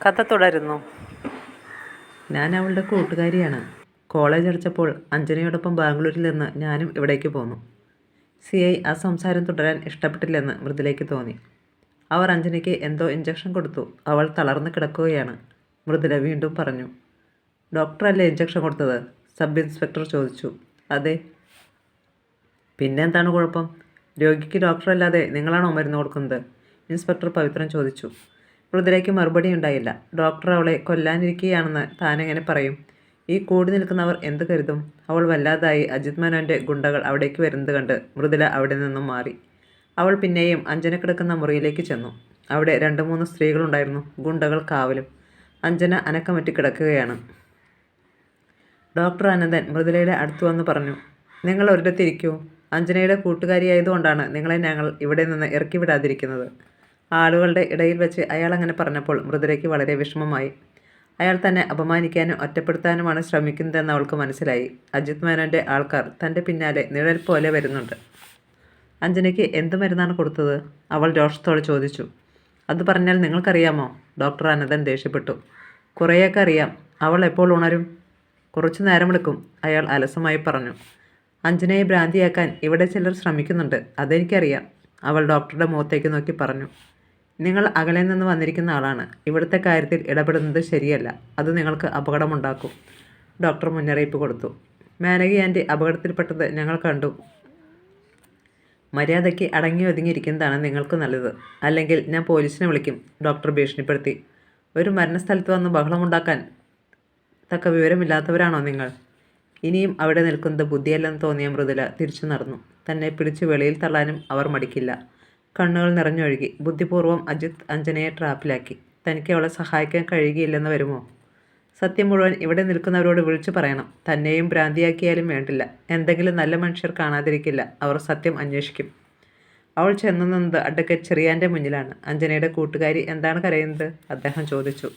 കഥ തുടരുന്നു. ഞാൻ അവളുടെ കൂട്ടുകാരിയാണ്. കോളേജ് അടച്ചപ്പോൾ അഞ്ജനയോടൊപ്പം ബാംഗ്ലൂരിൽ നിന്ന് ഞാനും ഇവിടേക്ക് പോന്നു. CI ആ സംസാരം തുടരാൻ ഇഷ്ടപ്പെട്ടില്ലെന്ന് മൃദുലയ്ക്ക് തോന്നി. അവർ അഞ്ജനയ്ക്ക് എന്തോ ഇഞ്ചക്ഷൻ കൊടുത്തു. അവൾ തളർന്ന് കിടക്കുകയാണ്. മൃദുല വീണ്ടും പറഞ്ഞു. ഡോക്ടറല്ലേ ഇഞ്ചക്ഷൻ കൊടുത്തത്? സബ് ഇൻസ്പെക്ടർ ചോദിച്ചു. അതെ. പിന്നെ എന്താണ് കുഴപ്പം? രോഗിക്ക് ഡോക്ടറല്ലാതെ നിങ്ങളാണോ മരുന്ന് കൊടുക്കുന്നത്? ഇൻസ്പെക്ടർ പവിത്രൻ ചോദിച്ചു. മൃദുലയ്ക്ക് മറുപടി ഉണ്ടായില്ല. ഡോക്ടർ അവളെ കൊല്ലാനിരിക്കുകയാണെന്ന് താനെങ്ങനെ പറയും? ഈ കൂടി നിൽക്കുന്നവർ എന്ത് കരുതും? അവൾ വല്ലാതായി. അജിത് മേനോൻ്റെ ഗുണ്ടകൾ അവിടേക്ക് വരുന്നത് കണ്ട് മൃദുല അവിടെ നിന്നും മാറി. അവൾ പിന്നെയും അഞ്ജന കിടക്കുന്ന മുറിയിലേക്ക് ചെന്നു. അവിടെ 2-3 സ്ത്രീകളുണ്ടായിരുന്നു. ഗുണ്ടകൾ കാവലും. അഞ്ജന അനക്കമറ്റ് കിടക്കുകയാണ്. ഡോക്ടർ അനന്തൻ മൃദുലയുടെ അടുത്ത് വന്ന് പറഞ്ഞു. നിങ്ങൾ ഒരിടത്തിരിക്കൂ. അഞ്ജനയുടെ കൂട്ടുകാരിയായതുകൊണ്ടാണ് നിങ്ങളെ ഞങ്ങൾ ഇവിടെ നിന്ന് ഇറക്കി വിടാതിരിക്കുന്നത്. ആളുകളുടെ ഇടയിൽ വെച്ച് അയാൾ അങ്ങനെ പറഞ്ഞപ്പോൾ മൃദുലയ്ക്ക് വളരെ വിഷമമായി. അയാൾ തന്നെ അപമാനിക്കാനും ഒറ്റപ്പെടുത്താനുമാണ് ശ്രമിക്കുന്നതെന്ന് അവൾക്ക് മനസ്സിലായി. അജിത് മേനോൻ്റെ ആൾക്കാർ തൻ്റെ പിന്നാലെ നിഴൽ പോലെ വരുന്നുണ്ട്. അഞ്ജനയ്ക്ക് എന്ത് മരുന്നാണ് കൊടുത്തത്? അവൾ രോഷത്തോടെ ചോദിച്ചു. അത് പറഞ്ഞാൽ നിങ്ങൾക്കറിയാമോ? ഡോക്ടർ അനന്തൻ ദേഷ്യപ്പെട്ടു. കുറേയൊക്കെ അറിയാം. അവൾ എപ്പോൾ ഉണരും? കുറച്ചു നേരമെടുക്കും, അയാൾ അലസമായി പറഞ്ഞു. അഞ്ജനയെ ഭ്രാന്തിയാക്കാൻ ഇവിടെ ചിലർ ശ്രമിക്കുന്നുണ്ട്, അതെനിക്കറിയാം, അവൾ ഡോക്ടറുടെ മുഖത്തേക്ക് നോക്കി പറഞ്ഞു. നിങ്ങൾ അകലെ നിന്ന് വന്നിരിക്കുന്ന ആളാണ്. ഇവിടുത്തെ കാര്യത്തിൽ ഇടപെടുന്നത് ശരിയല്ല. അത് നിങ്ങൾക്ക് അപകടമുണ്ടാക്കും, ഡോക്ടർ മുന്നറിയിപ്പ് കൊടുത്തു. മേനകി ആൻറ്റി അപകടത്തിൽപ്പെട്ടത് ഞങ്ങൾ കണ്ടു. മര്യാദയ്ക്ക് അടങ്ങി ഒതുങ്ങിയിരിക്കുന്നതാണ് നിങ്ങൾക്ക് നല്ലത്. അല്ലെങ്കിൽ ഞാൻ പോലീസിനെ വിളിക്കും, ഡോക്ടർ ഭീഷണിപ്പെടുത്തി. ഒരു മരണസ്ഥലത്ത് വന്ന് ബഹളമുണ്ടാക്കാൻ തക്ക വിവരമില്ലാത്തവരാണോ നിങ്ങൾ? ഇനിയും അവിടെ നിൽക്കുന്നത് ബുദ്ധിയല്ലെന്ന് തോന്നിയ മൃദുല തിരിച്ചു നടന്നു. തന്നെ പിടിച്ച് വെളിയിൽ തള്ളാനും അവർ മടിക്കില്ല. കണ്ണുകൾ നിറഞ്ഞൊഴുകി. ബുദ്ധിപൂർവ്വം അജിത് അഞ്ജനയെ ട്രാപ്പിലാക്കി. തനിക്ക് അവളെ സഹായിക്കാൻ കഴിയുകയില്ലെന്ന് വരുമോ? സത്യം മുഴുവൻ ഇവിടെ നിൽക്കുന്നവരോട് വിളിച്ചു പറയണം. തന്നെയും ഭ്രാന്തിയാക്കിയാലും വേണ്ടില്ല. എന്തെങ്കിലും നല്ല മനുഷ്യർ കാണാതിരിക്കില്ല. അവർ സത്യം അന്വേഷിക്കും. അവൾ ചെന്നു നിന്നത് അഡ്വക്കേറ്റ് ചെറിയാൻ്റെ മുന്നിലാണ്. അഞ്ജനയുടെ കൂട്ടുകാരി എന്താണ് കരയുന്നത്? അദ്ദേഹം ചോദിച്ചു.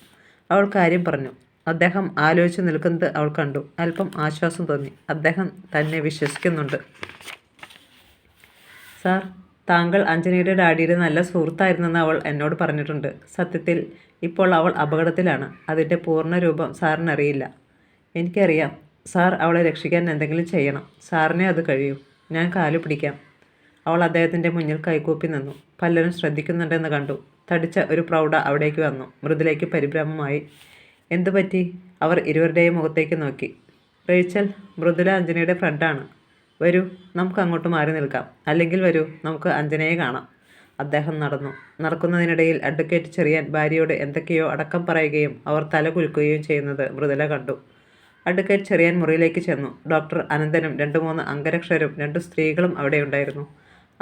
അവൾ കാര്യം പറഞ്ഞു. അദ്ദേഹം ആലോചിച്ച് നിൽക്കുന്നത് അവൾ കണ്ടു. അല്പം ആശ്വാസം തോന്നി. അദ്ദേഹം തന്നെ വിശ്വസിക്കുന്നുണ്ട്. സാർ, താങ്കൾ അഞ്ജനയുടെ ഡാഡിയുടെ നല്ല സുഹൃത്തായിരുന്നെന്ന് അവൾ എന്നോട് പറഞ്ഞിട്ടുണ്ട്. സത്യത്തിൽ ഇപ്പോൾ അവൾ അപകടത്തിലാണ്. അതിൻ്റെ പൂർണ്ണ രൂപം സാറിനറിയില്ല. എനിക്കറിയാം. സാർ അവളെ രക്ഷിക്കാൻ എന്തെങ്കിലും ചെയ്യണം. സാറിനെ അത് കഴിയൂ. ഞാൻ കാലു പിടിക്കാം. അവൾ അദ്ദേഹത്തിൻ്റെ മുന്നിൽ കൈകൂപ്പി നിന്നു. പലരും ശ്രദ്ധിക്കുന്നുണ്ടെന്ന് കണ്ടു. തടിച്ച ഒരു പ്രൗഢ അവിടേക്ക് വന്നു. മൃദുലയ്ക്ക് പരിഭ്രമമായി. എന്തു പറ്റി? അവർ ഇരുവരുടെയും മുഖത്തേക്ക് നോക്കി. റേച്ചൽ, മൃദുല അഞ്ജനയുടെ ഫ്രണ്ടാണ്. വരൂ, നമുക്ക് അങ്ങോട്ട് മാറി നിൽക്കാം. അല്ലെങ്കിൽ വരൂ, നമുക്ക് അഞ്ജനയെ കാണാം. അദ്ദേഹം നടന്നു. നടക്കുന്നതിനിടയിൽ അഡ്വക്കേറ്റ് ചെറിയാൻ ഭാര്യയോട് എന്തൊക്കെയോ അടക്കം പറയുകയും അവർ തല കുലുക്കുകയും ചെയ്യുന്നത് മൃദുല കണ്ടു. അഡ്വക്കേറ്റ് ചെറിയാൻ മുറിയിലേക്ക് ചെന്നു. ഡോക്ടർ അനന്തനും 2-3 അംഗരക്ഷകരും 2 സ്ത്രീകളും അവിടെയുണ്ടായിരുന്നു.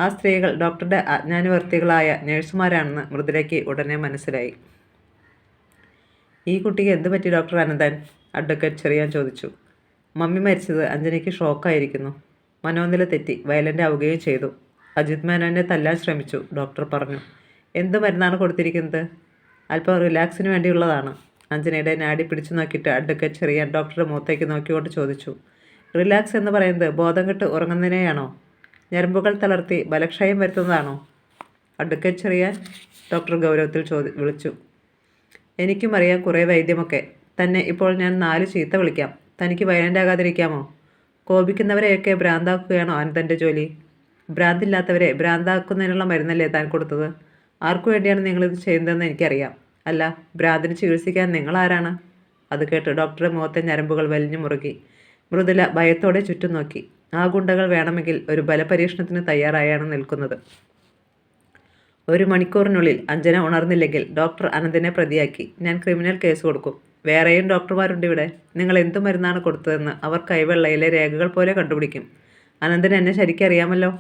ആ സ്ത്രീകൾ ഡോക്ടറുടെ ആജ്ഞാനുവർത്തികളായ നഴ്സുമാരാണെന്ന് മൃദുലയ്ക്ക് ഉടനെ മനസ്സിലായി. ഈ കുട്ടിക്ക് എന്ത് പറ്റി ഡോക്ടർ അനന്തൻ? അഡ്വക്കേറ്റ് ചെറിയാൻ ചോദിച്ചു. മമ്മി മരിച്ചത് അഞ്ജനയ്ക്ക് ഷോക്കായിരിക്കുന്നു. മനോനില തെറ്റി വയലൻ്റ് ആവുകയും ചെയ്തു. അജിത് മേനോനെ തല്ലാൻ ശ്രമിച്ചു, ഡോക്ടർ പറഞ്ഞു. എന്ത് മരുന്നാണ് കൊടുത്തിരിക്കുന്നത്? അല്പം റിലാക്സിന് വേണ്ടിയുള്ളതാണ്. അഞ്ജനയുടെ നാഡി പിടിച്ചു നോക്കിയിട്ട് അഡ്വക്കേറ്റ് ചെറിയാൻ ഡോക്ടറുടെ മുഖത്തേക്ക് നോക്കിക്കൊണ്ട് ചോദിച്ചു. റിലാക്സ് എന്ന് പറയുന്നത് ബോധം കെട്ട് ഉറങ്ങുന്നതിനെയാണോ? ഞരമ്പുകൾ തളർത്തി ബലക്ഷയം വരുത്തുന്നതാണോ? അഡ്വക്കേറ്റ് ചെറിയാൻ ഡോക്ടർ ഗൗരവത്തിൽ വിളിച്ചു. എനിക്കും അറിയാം കുറേ വൈദ്യമൊക്കെ. തന്നെ ഇപ്പോൾ ഞാൻ 4 ചീത്ത വിളിക്കാം. തനിക്ക് വയലൻ്റ് ആകാതിരിക്കാമോ? കോപിക്കുന്നവരെയൊക്കെ ഭ്രാന്താക്കുകയാണോ അനന്തൻ്റെ ജോലി? ഭ്രാന്തില്ലാത്തവരെ ഭ്രാന്താക്കുന്നതിനുള്ള മരുന്നല്ലേ താൻ കൊടുത്തത്? ആർക്കു വേണ്ടിയാണ് നിങ്ങളിത് ചെയ്യുന്നതെന്ന് എനിക്കറിയാം. അല്ല, ഭ്രാന്തിന് ചികിത്സിക്കാൻ നിങ്ങളാരാണ്? അത് കേട്ട് ഡോക്ടറുടെ മുഖത്തെ ഞരമ്പുകൾ വലിഞ്ഞു മുറുകി. മൃദുല ഭയത്തോടെ ചുറ്റും നോക്കി. ആ ഗുണ്ടകൾ വേണമെങ്കിൽ ഒരു ബലപരീക്ഷണത്തിന് തയ്യാറായാണ് നിൽക്കുന്നത്. 1 മണിക്കൂറിനുള്ളിൽ അഞ്ജന ഉണർന്നില്ലെങ്കിൽ ഡോക്ടർ അനന്തനെ പ്രതിയാക്കി ഞാൻ ക്രിമിനൽ കേസ് കൊടുക്കും. വേറെയും ഡോക്ടർമാരുണ്ട് ഇവിടെ. നിങ്ങൾ എന്തു മരുന്നാണ് കൊടുത്തതെന്ന് അവർ കൈവെള്ളയിലെ രേഖകൾ പോലെ കണ്ടുപിടിക്കും. അനന്തന് എന്നെ ശരിക്കറിയാമല്ലോ.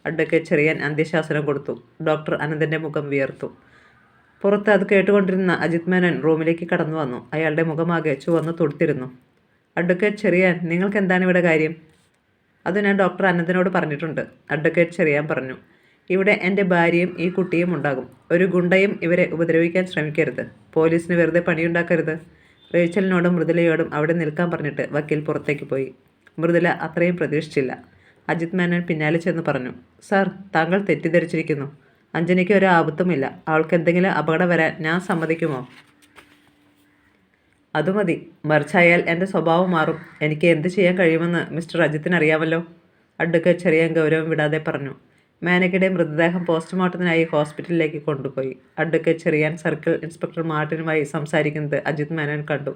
അഡ്വക്കേറ്റ് ചെറിയാൻ അന്ത്യശാസനം കൊടുത്തു. ഡോക്ടർ അനന്തൻ്റെ മുഖം വിയർത്തു. പുറത്ത് അത് കേട്ടുകൊണ്ടിരുന്ന അജിത് മേനോൻ റൂമിലേക്ക് കടന്നു വന്നു. അയാളുടെ മുഖമാകെ ചുവന്ന് തുടുത്തിരുന്നു. അഡ്വക്കേറ്റ് ചെറിയാൻ, നിങ്ങൾക്ക് എന്താണ് ഇവിടെ കാര്യം? അത് ഞാൻ ഡോക്ടർ അനന്തനോട് പറഞ്ഞിട്ടുണ്ട്, അഡ്വക്കേറ്റ് ചെറിയാൻ പറഞ്ഞു. ഇവിടെ എൻ്റെ ഭാര്യയും ഈ കുട്ടിയും ഉണ്ടാകും. ഒരു ഗുണ്ടയും ഇവരെ ഉപദ്രവിക്കാൻ ശ്രമിക്കരുത്. പോലീസിന് വെറുതെ പണിയുണ്ടാക്കരുത്. റേച്ചലിനോടും മൃദുലയോടും അവിടെ നിൽക്കാൻ പറഞ്ഞിട്ട് വക്കീൽ പുറത്തേക്ക് പോയി. മൃദുല അത്രയും പ്രതീക്ഷിച്ചില്ല. അജിത് മേനോൻ പിന്നാലെ ചെന്ന് പറഞ്ഞു. സാർ, താങ്കൾ തെറ്റിദ്ധരിച്ചിരിക്കുന്നു. അഞ്ജനയ്ക്ക് ഒരു ആപത്തുമില്ല. അവൾക്ക് എന്തെങ്കിലും അപകടം വരാൻ ഞാൻ സമ്മതിക്കുമോ? അത് മതി. മറിച്ചായാൽ എൻ്റെ സ്വഭാവം മാറും. എനിക്ക് എന്ത് ചെയ്യാൻ കഴിയുമെന്ന് മിസ്റ്റർ അജിത്തിന് അറിയാമല്ലോ. അഡ്വക്കേറ്റ് ചെറിയാൻ ഗൗരവം വിടാതെ പറഞ്ഞു. മേനകയുടെ മൃതദേഹം പോസ്റ്റ്മോർട്ടത്തിനായി ഹോസ്പിറ്റലിലേക്ക് കൊണ്ടുപോയി. അഡ്വക്കേറ്റ് ചെറിയാൻ സർക്കിൾ ഇൻസ്പെക്ടർ മാർട്ടിനുമായി സംസാരിക്കുന്നത് അജിത് മേനോൻ കണ്ടു.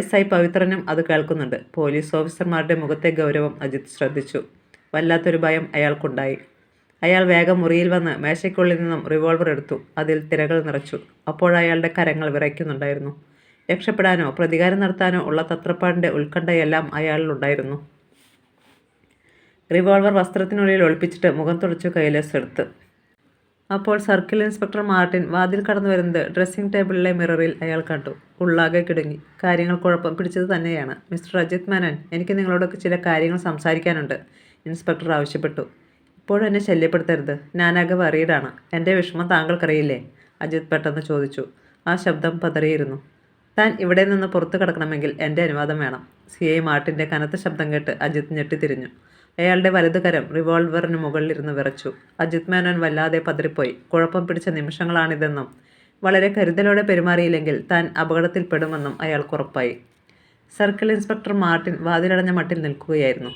SI പവിത്രനും അത് കേൾക്കുന്നുണ്ട്. പോലീസ് ഓഫീസർമാരുടെ മുഖത്തെ ഗൗരവം അജിത് ശ്രദ്ധിച്ചു. വല്ലാത്തൊരു ഭയം അയാൾക്കുണ്ടായി. അയാൾ വേഗം മുറിയിൽ വന്ന് മേശയ്ക്കുള്ളിൽ നിന്നും റിവോൾവർ എടുത്തു. അതിൽ തിരകൾ നിറച്ചു. അപ്പോഴയാളുടെ കരങ്ങൾ വിറയ്ക്കുന്നുണ്ടായിരുന്നു. രക്ഷപ്പെടാനോ പ്രതികാരം നടത്താനോ ഉള്ള തത്രപ്പാടിൻ്റെ ഉത്കണ്ഠയെല്ലാം അയാളിലുണ്ടായിരുന്നു. റിവോൾവർ വസ്ത്രത്തിനുള്ളിൽ ഒളിപ്പിച്ചിട്ട് മുഖം തുടച്ചു കൈലേസ് എടുത്ത്. അപ്പോൾ സർക്കിൾ ഇൻസ്പെക്ടർ മാർട്ടിൻ വാതിൽ കടന്നു വരുന്നത് ഡ്രസ്സിംഗ് ടേബിളിലെ മിററിൽ അയാൾ കണ്ടു. ഉള്ളാകെ കിടുങ്ങി. കാര്യങ്ങൾ കുഴപ്പം പിടിച്ചത് തന്നെയാണ്. മിസ്റ്റർ അജിത് മേനോൻ, എനിക്ക് നിങ്ങളോടൊക്കെ ചില കാര്യങ്ങൾ സംസാരിക്കാനുണ്ട്, ഇൻസ്പെക്ടർ ആവശ്യപ്പെട്ടു. ഇപ്പോഴെന്നെ ശല്യപ്പെടുത്തരുത്. ഞാനാകെ വറീഡാണ്. എൻ്റെ വിഷമം താങ്കൾക്കറിയില്ലേ? അജിത് പെട്ടെന്ന് ചോദിച്ചു. ആ ശബ്ദം പതറിയിരുന്നു. താൻ ഇവിടെ നിന്ന് പുറത്തു കടക്കണമെങ്കിൽ എൻ്റെ അനുവാദം വേണം. CI മാർട്ടിൻ്റെ കനത്ത ശബ്ദം കേട്ട് അജിത് ഞെട്ടിത്തിരിഞ്ഞു. അയാളുടെ വലതുകരം റിവോൾവറിന് മുകളിലിരുന്ന് വിറച്ചു. അജിത് മേനോൻ വല്ലാതെ പതറിപ്പോയി. കുഴപ്പം പിടിച്ച നിമിഷങ്ങളാണിതെന്നും വളരെ കരുതലോടെ പെരുമാറിയില്ലെങ്കിൽ താൻ അപകടത്തിൽപ്പെടുമെന്നും അയാൾക്കുറപ്പായി. സർക്കിൾ ഇൻസ്പെക്ടർ മാർട്ടിൻ വാതിലടഞ്ഞ മട്ടിൽ നിൽക്കുകയായിരുന്നു.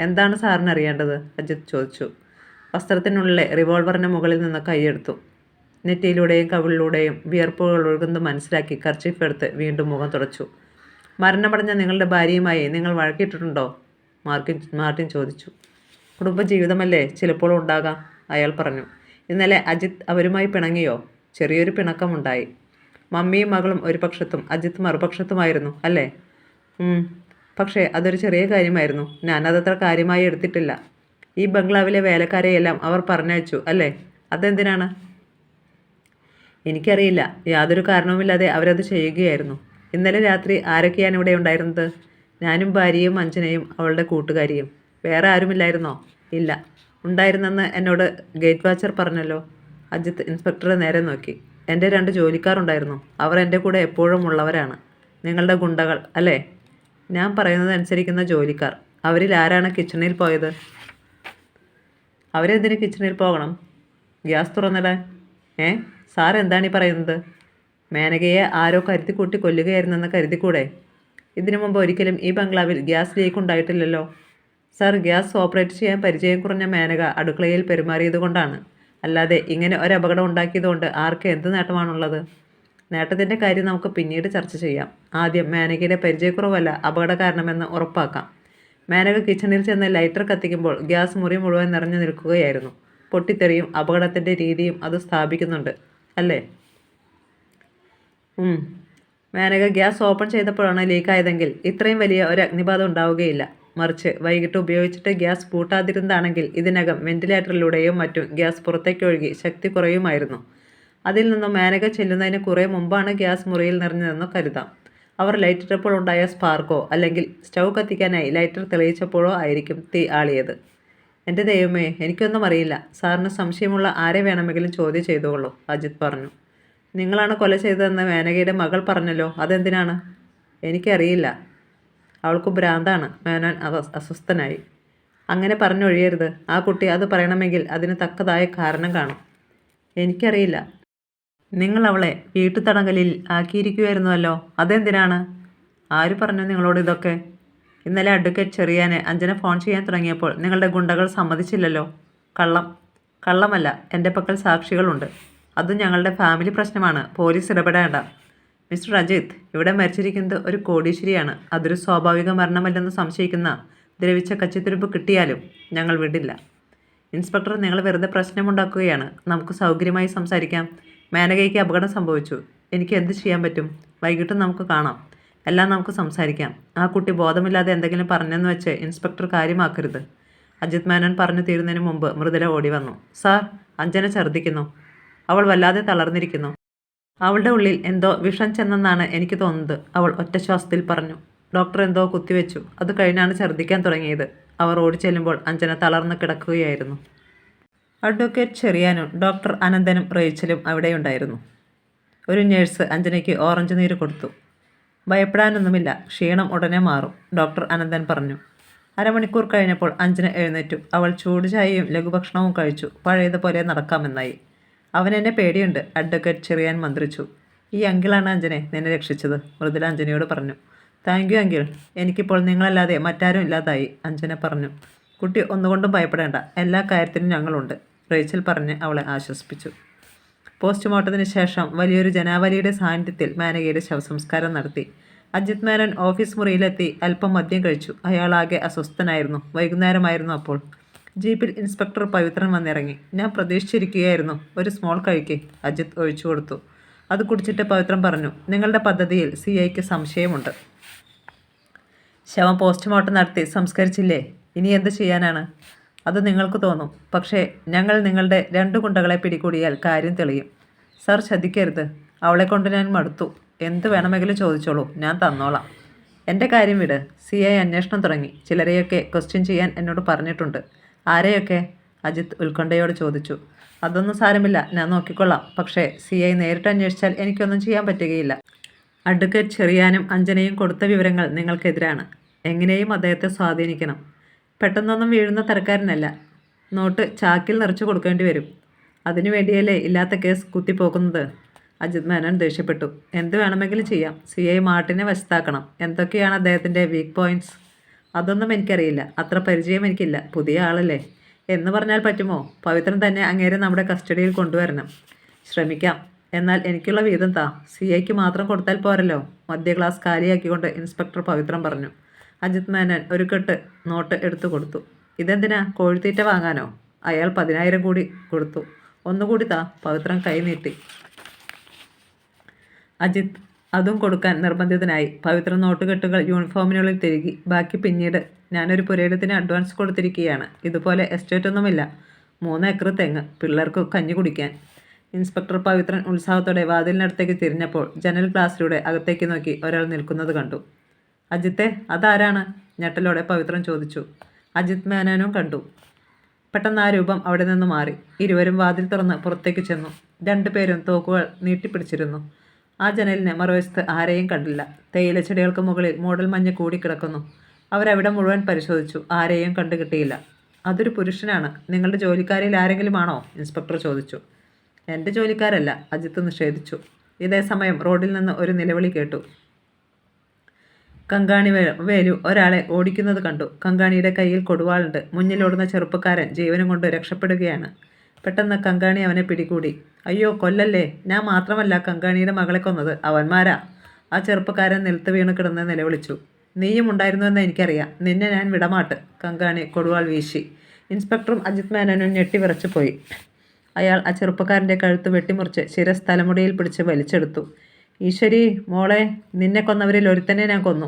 എന്താണ് സാറിന് അറിയേണ്ടത്? അജിത് ചോദിച്ചു. വസ്ത്രത്തിനുള്ളിലെ റിവോൾവറിന് മുകളിൽ നിന്ന് കൈയെടുത്തു. നെറ്റിയിലൂടെയും കവിളിലൂടെയും വിയർപ്പുകൾ ഒഴുകുന്നത് മനസ്സിലാക്കി കർച്ചീഫ് എടുത്ത് വീണ്ടും മുഖം തുടച്ചു. മരണമടഞ്ഞ നിങ്ങളുടെ ഭാര്യയുമായി നിങ്ങൾ വഴക്കിട്ടിട്ടുണ്ടോ? മാർട്ടിൻ ചോദിച്ചു. കുടുംബജീവിതമല്ലേ, ചിലപ്പോൾ ഉണ്ടാകാം, അയാൾ പറഞ്ഞു. ഇന്നലെ അജിത് അവരുമായി പിണങ്ങിയോ? ചെറിയൊരു പിണക്കമുണ്ടായി. മമ്മിയും മകളും ഒരു പക്ഷത്തും അജിത്ത് മറുപക്ഷത്തുമായിരുന്നു അല്ലേ? പക്ഷേ അതൊരു ചെറിയ കാര്യമായിരുന്നു. ഞാനതത്ര കാര്യമായി എടുത്തിട്ടില്ല. ഈ ബംഗ്ലാവിലെ വേലക്കാരെയെല്ലാം അവർ പറഞ്ഞയച്ചു അല്ലേ? അതെന്തിനാണ്? എനിക്കറിയില്ല. യാതൊരു കാരണവുമില്ലാതെ അവരത് ചെയ്യുകയായിരുന്നു. ഇന്നലെ രാത്രി ആരൊക്കെയാണ് ഇവിടെ ഉണ്ടായിരുന്നത്? ഞാനും ഭാര്യയും അഞ്ജനയും അവളുടെ കൂട്ടുകാരിയും. വേറെ ആരുമില്ലായിരുന്നോ? ഇല്ല. ഉണ്ടായിരുന്നെന്ന് എന്നോട് ഗേറ്റ് വാച്ചർ പറഞ്ഞല്ലോ. അജിത്ത് ഇൻസ്പെക്ടറെ നേരെ നോക്കി. എൻ്റെ 2 ജോലിക്കാരുണ്ടായിരുന്നു. അവർ എൻ്റെ കൂടെ എപ്പോഴും ഉള്ളവരാണ്. നിങ്ങളുടെ ഗുണ്ടകൾ അല്ലേ? ഞാൻ പറയുന്നത് അനുസരിക്കുന്ന ജോലിക്കാർ. അവരിൽ ആരാണ് കിച്ചണിൽ പോയത്? അവരെന്തിന് കിച്ചണിൽ പോകണം? ഗ്യാസ് തുറന്നിടാൻ. സാർ എന്താണ് ഈ പറയുന്നത്? മേനകയെ ആരോ കരുതിക്കൂട്ടി കൊല്ലുകയായിരുന്നെന്ന് കരുതിക്കൂടെ? ഇതിനു മുമ്പ് ഒരിക്കലും ഈ ബംഗ്ലാവിൽ ഗ്യാസ് ലീക്ക് ഉണ്ടായിട്ടില്ലല്ലോ. സാർ, ഗ്യാസ് ഓപ്പറേറ്റ് ചെയ്യാൻ പരിചയം കുറഞ്ഞ മേനക അടുക്കളയിൽ പെരുമാറിയതുകൊണ്ടാണ്. അല്ലാതെ ഇങ്ങനെ ഒരു അപകടം ഉണ്ടാക്കിയതുകൊണ്ട് ആർക്ക് എന്ത് നേട്ടമാണുള്ളത്? നേട്ടത്തിൻ്റെ കാര്യം നമുക്ക് പിന്നീട് ചർച്ച ചെയ്യാം. ആദ്യം മേനകയുടെ പരിചയക്കുറവല്ല അപകട കാരണമെന്ന് ഉറപ്പാക്കാം. മേനക കിച്ചണിൽ ചെന്ന് ലൈറ്റർ കത്തിക്കുമ്പോൾ ഗ്യാസ് മുറി മുഴുവൻ നിറഞ്ഞു നിൽക്കുകയായിരുന്നു. പൊട്ടിത്തെറിയും അപകടത്തിൻ്റെ രീതിയും അത് സ്ഥാപിക്കുന്നുണ്ട് അല്ലേ? മേനക ഗ്യാസ് ഓപ്പൺ ചെയ്തപ്പോഴാണ് ലീക്കായതെങ്കിൽ ഇത്രയും വലിയ ഒരു അഗ്നിബാധ ഉണ്ടാവുകയില്ല. മറിച്ച് വൈകിട്ട് ഉപയോഗിച്ചിട്ട് ഗ്യാസ് പൂട്ടാതിരുന്നതാണെങ്കിൽ ഇതിനകം വെന്റിലേറ്ററിലൂടെയും മറ്റും ഗ്യാസ് പുറത്തേക്കൊഴുകി ശക്തി കുറയുമായിരുന്നു. അതിൽ നിന്നും മേനക ചെല്ലുന്നതിന് കുറേ മുമ്പാണ് ഗ്യാസ് മുറിയിൽ നിറഞ്ഞതെന്ന് കരുതാം. അവർ ലൈറ്റിട്ടപ്പോൾ ഉണ്ടായ സ്പാർക്കോ അല്ലെങ്കിൽ സ്റ്റൗ കത്തിക്കാനായി ലൈറ്റർ തെളിയിച്ചപ്പോഴോ ആയിരിക്കും തീ ആളിയത്. എൻ്റെ ദൈവമേ, എനിക്കൊന്നും അറിയില്ല. സാറിന് സംശയമുള്ള ആരെ വേണമെങ്കിലും ചോദ്യം ചെയ്തുകൊള്ളൂ, അജിത് പറഞ്ഞു. നിങ്ങളാണ് കൊല ചെയ്തതെന്ന് മേനകയുടെ മകൾ പറഞ്ഞല്ലോ. അതെന്തിനാണ്? എനിക്കറിയില്ല. അവൾക്ക് ഭ്രാന്താണ്. മേനോൻ അസ്വസ്ഥനായി. അങ്ങനെ പറഞ്ഞൊഴിയരുത്. ആ കുട്ടി അത് പറയണമെങ്കിൽ അതിന് തക്കതായ കാരണം കാണും. എനിക്കറിയില്ല. നിങ്ങൾ അവളെ വീട്ടുതടങ്കലിൽ ആക്കിയിരിക്കുമായിരുന്നുവല്ലോ. അതെന്തിനാണ്? ആര് പറഞ്ഞു നിങ്ങളോട് ഇതൊക്കെ? ഇന്നലെ അഡ്വക്കേറ്റ് ചെറിയാനെ അഞ്ജന ഫോൺ ചെയ്യാൻ തുടങ്ങിയപ്പോൾ നിങ്ങളുടെ ഗുണ്ടകൾ സമ്മതിച്ചില്ലല്ലോ. കള്ളമല്ല. എൻ്റെ പക്കൽ സാക്ഷികളുണ്ട്. അതും ഞങ്ങളുടെ ഫാമിലി പ്രശ്നമാണ്. പോലീസ് ഇടപെടേണ്ട. മിസ്റ്റർ അജിത്ത്, ഇവിടെ മരിച്ചിരിക്കുന്നത് ഒരു കോടീശ്വരിയാണ്. അതൊരു സ്വാഭാവിക മരണമല്ലെന്ന് സംശയിക്കുന്ന ദ്രവിച്ച കച്ചിത്തുരുമ്പ് കിട്ടിയാലും ഞങ്ങൾ വിടില്ല. ഇൻസ്പെക്ടർ, നിങ്ങൾ വെറുതെ പ്രശ്നമുണ്ടാക്കുകയാണ്. നമുക്ക് സൗകര്യമായി സംസാരിക്കാം. മേനകയ്ക്ക് അപകടം സംഭവിച്ചു. എനിക്ക് എന്ത് ചെയ്യാൻ പറ്റും? വൈകിട്ട് നമുക്ക് കാണാം. എല്ലാം നമുക്ക് സംസാരിക്കാം. ആ കുട്ടി ബോധമില്ലാതെ എന്തെങ്കിലും പറഞ്ഞെന്ന് വെച്ച് ഇൻസ്പെക്ടർ കാര്യമാക്കരുത്. അജിത് മേനോൻ പറഞ്ഞു തീരുന്നതിന് മുമ്പ് മൃദുല ഓടി വന്നു. സാർ, അഞ്ജന ഛർദ്ദിക്കുന്നു. അവൾ വല്ലാതെ തളർന്നിരിക്കുന്നു. അവളുടെ ഉള്ളിൽ എന്തോ വിഷം ചെന്നെന്നാണ് എനിക്ക് തോന്നുന്നത്, അവൾ ഒറ്റശ്വാസത്തിൽ പറഞ്ഞു. ഡോക്ടർ എന്തോ കുത്തിവെച്ചു. അത് കഴിഞ്ഞാണ് ഛർദ്ദിക്കാൻ തുടങ്ങിയത്. അവർ ഓടിച്ചെല്ലുമ്പോൾ അഞ്ജന തളർന്ന് കിടക്കുകയായിരുന്നു. അഡ്വക്കേറ്റ് ചെറിയാനും ഡോക്ടർ അനന്തനും റേച്ചലും അവിടെയുണ്ടായിരുന്നു. ഒരു നഴ്സ് അഞ്ജനയ്ക്ക് ഓറഞ്ച് നീര് കൊടുത്തു. ഭയപ്പെടാനൊന്നുമില്ല, ക്ഷീണം ഉടനെ മാറും, ഡോക്ടർ അനന്തൻ പറഞ്ഞു. അരമണിക്കൂർ കഴിഞ്ഞപ്പോൾ അഞ്ജന എഴുന്നേറ്റു. അവൾ ചൂടുചായയും ലഘുഭക്ഷണവും കഴിച്ചു. പഴയതുപോലെ നടക്കാമെന്നായി. അവനെന്നെ പേടിയുണ്ട്, അഡ്വക്കേറ്റ് ചെറിയാൻ മന്ത്രിച്ചു. ഈ അങ്കിളാണ് അഞ്ജനെ നിന്നെ രക്ഷിച്ചത്, മൃദുല അഞ്ജനയോട് പറഞ്ഞു. താങ്ക് യു അങ്കിൾ, എനിക്കിപ്പോൾ നിങ്ങളല്ലാതെ മറ്റാരും ഇല്ലാതായി, അഞ്ജന പറഞ്ഞു. കുട്ടി ഒന്നുകൊണ്ടും ഭയപ്പെടേണ്ട, എല്ലാ കാര്യത്തിനും ഞങ്ങളുണ്ട്, റേച്ചൽ പറഞ്ഞ് അവളെ ആശ്വസിപ്പിച്ചു. പോസ്റ്റ്മോർട്ടത്തിന് ശേഷം വലിയൊരു ജനാവലിയുടെ സാന്നിധ്യത്തിൽ മേനകയുടെ ശവസംസ്കാരം നടത്തി. അജിത് മേനോൻ ഓഫീസ് മുറിയിലെത്തി അല്പം മദ്യം കഴിച്ചു. അയാളാകെ അസ്വസ്ഥനായിരുന്നു. വൈകുന്നേരമായിരുന്നു അപ്പോൾ. ജീപ്പിൽ ഇൻസ്പെക്ടർ പവിത്രൻ വന്നിറങ്ങി. ഞാൻ പ്രതീക്ഷിച്ചിരിക്കുകയായിരുന്നു, ഒരു സ്മോൾ കഴിക്ക്, അജിത് ഒഴിച്ചു കൊടുത്തു. അത് കുടിച്ചിട്ട് പവിത്രൻ പറഞ്ഞു, നിങ്ങളുടെ പദ്ധതിയിൽ CIക്ക് സംശയമുണ്ട്. ശവം പോസ്റ്റ്മോർട്ടം നടത്തി സംസ്കരിച്ചില്ലേ? ഇനി എന്ത് ചെയ്യാനാണ്? അത് നിങ്ങൾക്ക് തോന്നും, പക്ഷേ ഞങ്ങൾ നിങ്ങളുടെ 2 ഗുണ്ടകളെ പിടികൂടിയാൽ കാര്യം തെളിയും. സർ ശ്രദ്ധിക്കരുത്, അവളെ കൊണ്ട് ഞാൻ മടുത്തു. എന്ത് വേണമെങ്കിലും ചോദിച്ചോളൂ, ഞാൻ തന്നോളാം. എൻ്റെ കാര്യം വിട്. CI അന്വേഷണം തുടങ്ങി. ചിലരെയൊക്കെ ക്വസ്റ്റ്യൻ ചെയ്യാൻ എന്നോട് പറഞ്ഞിട്ടുണ്ട്. ആരെയൊക്കെ? അജിത് ഉത്കണ്ഠയോട് ചോദിച്ചു. അതൊന്നും സാരമില്ല, ഞാൻ നോക്കിക്കൊള്ളാം. പക്ഷേ CI നേരിട്ട് അന്വേഷിച്ചാൽ എനിക്കൊന്നും ചെയ്യാൻ പറ്റുകയില്ല. അഡ്വക്കേറ്റ് ചെറിയാനും അഞ്ജനയും കൊടുത്ത വിവരങ്ങൾ നിങ്ങൾക്കെതിരാണ്. എങ്ങനെയും അദ്ദേഹത്തെ സ്വാധീനിക്കണം. പെട്ടെന്നൊന്നും വീഴുന്ന തരക്കാരനല്ല. നോട്ട് ചാക്കിൽ നിറച്ചു കൊടുക്കേണ്ടി വരും. അതിനു വേണ്ടിയല്ലേ ഇല്ലാത്ത കേസ് കുത്തിപ്പോക്കുന്നത്? അജിത് മേനോൻ ദേഷ്യപ്പെട്ടു. എന്ത് വേണമെങ്കിലും ചെയ്യാം. CI മാർട്ടിനെ വശത്താക്കണം. എന്തൊക്കെയാണ് അദ്ദേഹത്തിൻ്റെ വീക്ക് പോയിൻറ്റ്സ്? അതൊന്നും എനിക്കറിയില്ല. അത്ര പരിചയം എനിക്കില്ല. പുതിയ ആളല്ലേ എന്ന് പറഞ്ഞാൽ പറ്റുമോ? പവിത്രൻ തന്നെ അങ്ങേരെ നമ്മുടെ കസ്റ്റഡിയിൽ കൊണ്ടുവരണം. ശ്രമിക്കാം. എന്നാൽ എനിക്കുള്ള വീതം താ. CIക്ക് മാത്രം കൊടുത്താൽ പോരല്ലോ. മധ്യ ക്ലാസ് കാലിയാക്കിക്കൊണ്ട് ഇൻസ്പെക്ടർ പവിത്രൻ പറഞ്ഞു. അജിത് മേനോൻ ഒരു കെട്ട് നോട്ട് എടുത്തു കൊടുത്തു. ഇതെന്തിനാ? കോഴിത്തീറ്റ വാങ്ങാനോ? അയാൾ 10,000 കൂടി കൊടുത്തു. ഒന്നുകൂടി താ. പവിത്രൻ കൈ നീട്ടി. അജിത് അതും കൊടുക്കാൻ നിർബന്ധിതനായി. പവിത്രൻ നോട്ടുകെട്ടുകൾ യൂണിഫോമിനുള്ളിൽ തിരുകി. ബാക്കി പിന്നീട്. ഞാനൊരു പുരയിടത്തിന് അഡ്വാൻസ് കൊടുത്തിരിക്കുകയാണ്. ഇതുപോലെ എസ്റ്റേറ്റൊന്നുമില്ല. 3 ഏക്കർ തെങ്ങ്, പിള്ളേർക്ക് കഞ്ഞി കുടിക്കാൻ. ഇൻസ്പെക്ടർ പവിത്രൻ ഉത്സാഹത്തോടെ വാതിലിനടുത്തേക്ക് തിരിഞ്ഞപ്പോൾ ജനൽ ഗ്ലാസ്സിലൂടെ അകത്തേക്ക് നോക്കി ഒരാൾ നിൽക്കുന്നത് കണ്ടു. അജിത്തെ, അതാരാണ്? ഞെട്ടലോടെ പവിത്രൻ ചോദിച്ചു. അജിത് മേനോനും കണ്ടു. പെട്ടെന്ന് ആ രൂപം അവിടെ നിന്ന് മാറി. ഇരുവരും വാതിൽ തുറന്ന് പുറത്തേക്ക് ചെന്നു. 2 പേരും തോക്കുകൾ നീട്ടിപ്പിടിച്ചിരുന്നു. ആ ജനലിന് മറുവശത്ത് ആരെയും കണ്ടില്ല. തേയിലച്ചെടികൾക്ക് മുകളിൽ മൂടൽ മഞ്ഞ് കൂടിക്കിടക്കുന്നു. അവരവിടെ മുഴുവൻ പരിശോധിച്ചു. ആരെയും കണ്ടു കിട്ടിയില്ല. അതൊരു പുരുഷനാണ്. നിങ്ങളുടെ ജോലിക്കാരിൽ ആരെങ്കിലും ആണോ? ഇൻസ്പെക്ടർ ചോദിച്ചു. എൻ്റെ ജോലിക്കാരല്ല, അജിത്ത് നിഷേധിച്ചു. ഇതേ സമയം റോഡിൽ നിന്ന് ഒരു നിലവിളി കേട്ടു. കങ്കാണി വേലു ഒരാളെ ഓടിക്കുന്നത് കണ്ടു. കങ്കാണിയുടെ കയ്യിൽ കൊടുവാളുണ്ട്. മുന്നിലോടുന്ന ചെറുപ്പക്കാരൻ ജീവനും കൊണ്ട് രക്ഷപ്പെടുകയാണ്. പെട്ടെന്ന് കങ്കാണി അവനെ പിടികൂടി. അയ്യോ, കൊല്ലല്ലേ! ഞാൻ മാത്രമല്ല കങ്കാണിയുടെ മകളെ കൊന്നത്, അവന്മാരാ! ആ ചെറുപ്പക്കാരൻ നിലത്ത് വീണ് കിടന്ന് നിലവിളിച്ചു. നീയും ഉണ്ടായിരുന്നുവെന്ന് എനിക്കറിയാം. നിന്നെ ഞാൻ വിടമാട്ട്. കങ്കാണി കൊടുവാൾ വീശി. ഇൻസ്പെക്ടറും അജിത് മേനോനും ഞെട്ടിവിറച്ചു പോയി. അയാൾ ആ ചെറുപ്പക്കാരൻ്റെ കഴുത്ത് വെട്ടിമുറിച്ച് ശിരസ് തലമുടിയിൽ പിടിച്ച് വലിച്ചെടുത്തു. ഈശ്വരി, മോളെ, നിന്നെ കൊന്നവരിൽ ഒരുത്തനെ ഞാൻ കൊന്നു.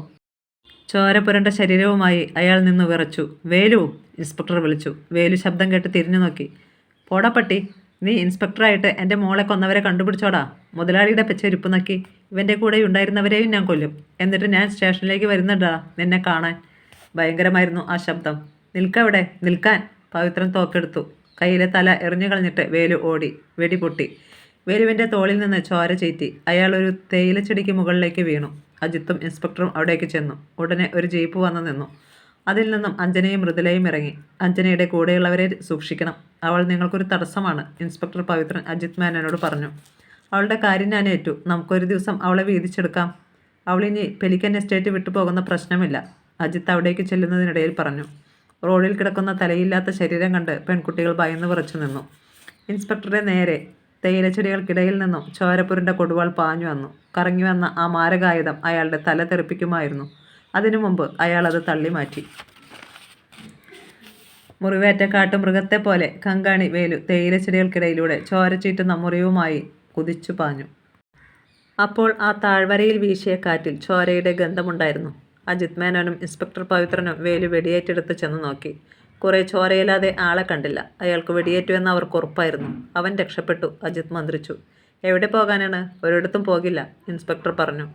ചോര പുരണ്ട ശരീരവുമായി അയാൾ നിന്ന് വിറച്ചു. വേലു! ഇൻസ്പെക്ടർ വിളിച്ചു. വേലു ശബ്ദം കേട്ട് തിരിഞ്ഞു നോക്കി. പോടാ പട്ടി, നീ ഇൻസ്പെക്ടറായിട്ട് എൻ്റെ മോളെ കൊന്നവരെ കണ്ടുപിടിച്ചോടാ. മുതലാളിയുടെ ചെരുപ്പ് നക്കി. ഇവൻ്റെ കൂടെ ഉണ്ടായിരുന്നവരെയും ഞാൻ കൊല്ലും. എന്നിട്ട് ഞാൻ സ്റ്റേഷനിലേക്ക് വരുന്നുണ്ടാ നിന്നെ കാണാൻ. ഭയങ്കരമായിരുന്നു ആ ശബ്ദം. നിൽക്കവിടെ, നിൽക്കാൻ! പവിത്രൻ തോക്കെടുത്തു. കയ്യിലെ തല എറിഞ്ഞു കളഞ്ഞിട്ട് വേലു ഓടി. വെടി പൊട്ടി. വേലുവിൻ്റെ തോളിൽ നിന്ന് ചോര ചീറ്റി. അയാൾ ഒരു തേയിലച്ചെടിക്ക് മുകളിലേക്ക് വീണു. അജിത്തും ഇൻസ്പെക്ടറും അവിടേക്ക് ചെന്നു. ഉടനെ ഒരു ജീപ്പ് വന്നു നിന്നു. അതിൽ നിന്നും അഞ്ജനയും മൃദുലയും ഇറങ്ങി. അഞ്ജനയുടെ കൂടെയുള്ളവരെ സൂക്ഷിക്കണം. അവൾ നിങ്ങൾക്കൊരു തടസ്സമാണ്, ഇൻസ്പെക്ടർ പവിത്രൻ അജിത് മേനോനോട് പറഞ്ഞു. അവളുടെ കാര്യം ഞാൻ ഏറ്റു. നമുക്കൊരു ദിവസം അവളെ വീതിച്ചെടുക്കാം. അവളിനി പെലിക്കൻ എസ്റ്റേറ്റ് വിട്ടുപോകുന്ന പ്രശ്നമില്ല, അജിത്ത് അവിടേക്ക് ചെല്ലുന്നതിനിടയിൽ പറഞ്ഞു. റോഡിൽ കിടക്കുന്ന തലയില്ലാത്ത ശരീരം കണ്ട് പെൺകുട്ടികൾ ഭയന്ന് വിറച്ചു നിന്നു. ഇൻസ്പെക്ടറുടെ നേരെ തേയിലച്ചെടികൾക്കിടയിൽ നിന്നും ചോരപ്പുരണ്ട കൊടുവാൾ പാഞ്ഞു വന്നു. കറങ്ങി വന്ന ആ മാരകായുധം അയാളുടെ തല തെറിപ്പിക്കുമായിരുന്നു. അതിനു മുമ്പ് അയാൾ അത് തള്ളിമാറ്റി. മുറിവേറ്റ കാട്ടുമൃഗത്തെ പോലെ കങ്കാണി വേലു തേയിലച്ചെടികൾക്കിടയിലൂടെ ചോര ചീറ്റുന്ന മുറിവുമായി കുതിച്ചു പാഞ്ഞു. അപ്പോൾ ആ താഴ്വരയിൽ വീശിയ കാറ്റിൽ ചോരയുടെ ഗന്ധമുണ്ടായിരുന്നു. അജിത് മേനോനും ഇൻസ്പെക്ടർ പവിത്രനും വേലു വെടിയേറ്റെടുത്ത് ചെന്ന് നോക്കി. കുറേ ചോരയില്ലാതെ ആളെ കണ്ടില്ല. അയാൾക്ക് വെടിയേറ്റുവെന്ന് അവർക്ക് ഉറപ്പായിരുന്നു. അവൻ രക്ഷപ്പെട്ടു, അജിത് മന്ത്രിച്ചു. എവിടെ പോകാനാണ്? ഒരിടത്തും പോകില്ല, ഇൻസ്പെക്ടർ പറഞ്ഞു.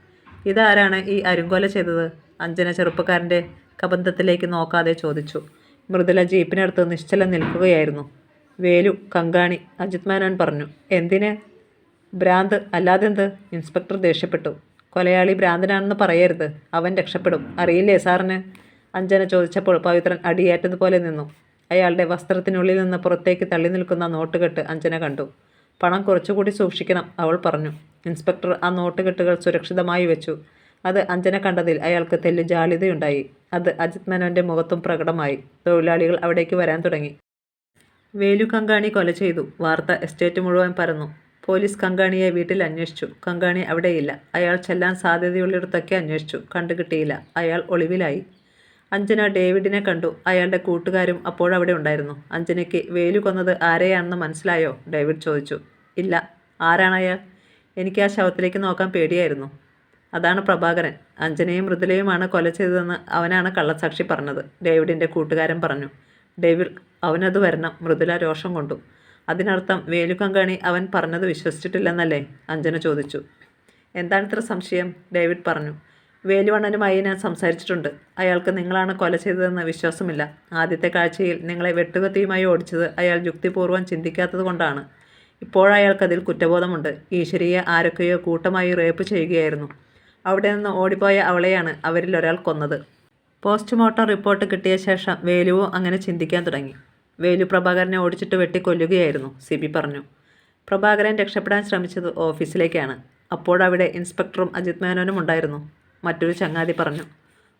ഇതാരാണ് ഈ അരുങ്കൊല ചെയ്തത്? അഞ്ജന ചെറുപ്പക്കാരൻ്റെ കബന്ധത്തിലേക്ക് നോക്കാതെ ചോദിച്ചു. മൃദുല ജീപ്പിനടുത്ത് നിശ്ചലം നിൽക്കുകയായിരുന്നു. വേലു, കങ്കാണി, അജിത് മേനോൻ പറഞ്ഞു. എന്തിന്? ഭ്രാന്ത്, അല്ലാതെന്ത്? ഇൻസ്പെക്ടർ ദേഷ്യപ്പെട്ടു. കൊലയാളി ഭ്രാന്തനാണെന്ന് പറയരുത്. അവൻ രക്ഷപ്പെടും. അറിയില്ലേ സാറിന്? അഞ്ജന ചോദിച്ചപ്പോൾ പവിത്രൻ അടിയേറ്റതുപോലെ നിന്നു. അയാളുടെ വസ്ത്രത്തിനുള്ളിൽ നിന്ന് പുറത്തേക്ക് തള്ളി നിൽക്കുന്ന നോട്ടുകെട്ട് അഞ്ജന കണ്ടു. പണം കുറച്ചുകൂടി സൂക്ഷിക്കണം, അവൾ പറഞ്ഞു. ഇൻസ്പെക്ടർ ആ നോട്ടുകെട്ടുകൾ സുരക്ഷിതമായി വെച്ചു. അത് അഞ്ജന കണ്ടതിൽ അയാൾക്ക് തെല്ല് ജാള്യതയുണ്ടായി. അത് അജിത് മേനോന്റെ മുഖത്തും പ്രകടമായി. തൊഴിലാളികൾ അവിടേക്ക് വരാൻ തുടങ്ങി. വേലു കങ്കാണി കൊല ചെയ്തു. വാർത്ത എസ്റ്റേറ്റ് മുഴുവൻ പരന്നു. പോലീസ് കങ്കാണിയെ വീട്ടിൽ അന്വേഷിച്ചു. കങ്കാണി അവിടെയില്ല. അയാൾ ചെല്ലാൻ സാധ്യതയുള്ളിടത്തൊക്കെ അന്വേഷിച്ചു. കണ്ടുകിട്ടിയില്ല. അയാൾ ഒളിവിലായി. അഞ്ജന ഡേവിഡിനെ കണ്ടു. അയാളുടെ കൂട്ടുകാരും അപ്പോഴവിടെ ഉണ്ടായിരുന്നു. അഞ്ജനയ്ക്ക് വേലു കൊന്നത് ആരെയാണെന്ന് മനസ്സിലായോ? ഡേവിഡ് ചോദിച്ചു. ഇല്ല. ആരാണയാൾ? എനിക്ക് ആ ശവത്തിലേക്ക് നോക്കാൻ പേടിയായിരുന്നു. അതാണ് പ്രഭാകരൻ. അഞ്ജനയും മൃദുലയുമാണ് കൊല ചെയ്തതെന്ന് അവനാണ് കള്ളസാക്ഷി പറഞ്ഞത്, ഡേവിഡിൻ്റെ കൂട്ടുകാരൻ പറഞ്ഞു. ഡേവിഡ്, അവനത് വരണം. മൃദുല രോഷം കൊണ്ടു. അതിനർത്ഥം വേലു കങ്കാണി അവൻ പറഞ്ഞത് വിശ്വസിച്ചിട്ടില്ലെന്നല്ലേ? അഞ്ജന ചോദിച്ചു. എന്താണിത്ര സംശയം? ഡേവിഡ് പറഞ്ഞു. വേലുവണ്ണനുമായി ഞാൻ സംസാരിച്ചിട്ടുണ്ട്. അയാൾക്ക് നിങ്ങളാണ് കൊല ചെയ്തതെന്ന് വിശ്വാസമില്ല. ആദ്യത്തെ കാഴ്ചയിൽ നിങ്ങളെ വെട്ടുകത്തിയുമായി ഓടിച്ചത് അയാൾ യുക്തിപൂർവ്വം ചിന്തിക്കാത്തത് കൊണ്ടാണ്. ഇപ്പോഴയാൾക്കതിൽ കുറ്റബോധമുണ്ട്. ഈശ്വരിയെ ആരൊക്കെയോ കൂട്ടമായി റേപ്പ് ചെയ്യുകയായിരുന്നു. അവിടെ നിന്ന് ഓടിപ്പോയ അവളെയാണ് അവരിൽ ഒരാൾ കൊന്നത്. പോസ്റ്റ്മോർട്ടം റിപ്പോർട്ട് കിട്ടിയ ശേഷം വേലുവും അങ്ങനെ ചിന്തിക്കാൻ തുടങ്ങി. വേലു പ്രഭാകരനെ ഓടിച്ചിട്ട് വെട്ടിക്കൊല്ലുകയായിരുന്നു, സിബി പറഞ്ഞു. പ്രഭാകരൻ രക്ഷപ്പെടാൻ ശ്രമിച്ചത് ഓഫീസിലേക്കാണ്. അപ്പോഴവിടെ ഇൻസ്പെക്ടറും അജിത് മേനോനും ഉണ്ടായിരുന്നു, മറ്റൊരു ചങ്ങാതി പറഞ്ഞു.